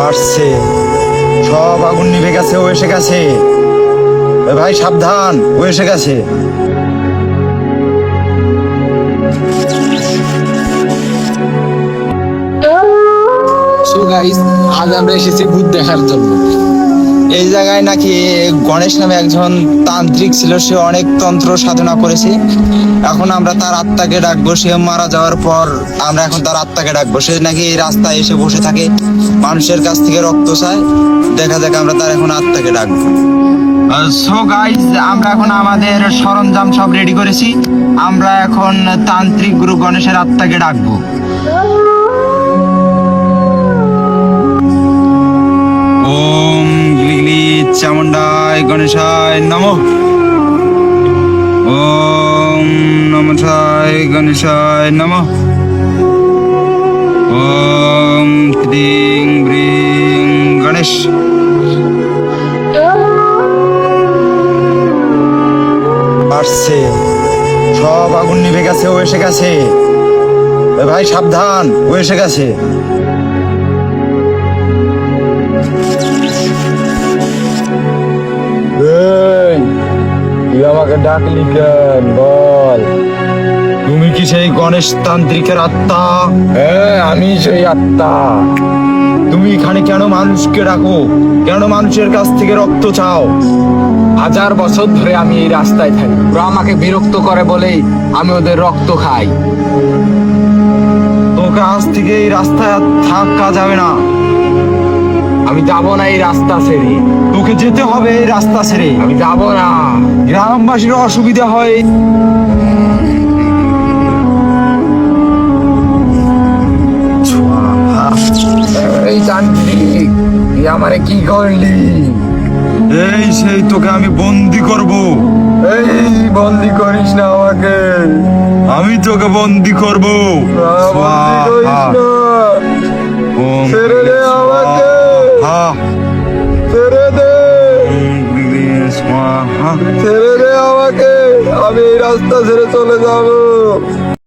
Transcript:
আসছে, সব আগুন নিভে গেছে, ও এসে গেছে। এ ভাই সাবধান, ও এসে গেছে। সো গাইস, আজ আমরা এসেছি ভূত দেখার জন্য। এই জায়গায় নাকি গণেশ নামে একজন তান্ত্রিক ছিল, সে অনেক তন্ত্র সাধনা করেছে। এখন আমরা তার আত্মাকে ডাকবো। সে মারা যাওয়ার পর আমরা এখন তার আত্মাকে ডাকবো। সে নাকি এই রাস্তায় এসে বসে থাকে, মানুষের কাছ থেকে রক্ত চায়। দেখা যাক আমরা তার এখন আত্মাকে ডাকবো। সো গাইস, আমরা এখন আমাদের সরঞ্জাম সব রেডি করেছি। আমরা এখন তান্ত্রিক গুরু গণেশের আত্মাকে ডাকবো। ওম গ্লিগলি চামুন্ডায় গণেশায় নমঃ। ওম নমঃ গণেশায় নমঃ। ওম ক্রিং ব্রিং গণেশ। আসছে, সব আগুন নিভে গেছে, ও এসে গেছে। এ ভাই সাবধান, ও এসে গেছে। তুই আমাকে ডাকলি কেন বল? তুমি কি সেই গণেশ তান্ত্রিকের আত্মা? হ্যাঁ, আমি সেই আত্মা। তুমি এখানে কেন মানুষকে ডাকো? কেন মানুষের কাছ থেকে রক্ত চাও? 1000 বছর ধরে আমি এই রাস্তায় থাকি। ওরা আমাকে বিরক্ত করে বলেই আমি ওদের রক্ত খাই। তোকে আজ থেকে এই রাস্তায় আর থাকা যাবে না। আমি যাব না এই রাস্তা ছেড়ে। তোকে যেতে হবে এই রাস্তা ছেড়ে। আমি যাব না। গ্রামবাসীর অসুবিধা হয়। এই তান্ত্রিক, তুই আমারে কি করলি? এই সেই তোকে আমি বন্দি করব। এই বন্দি করিস না আমাকে। আমি তোকে বন্দি করব। ছেড়ে দে আমাকে। ছেড়ে দে। ছেড়ে দে আমাকে। আমি এই রাস্তা ছেড়ে চলে যাবো।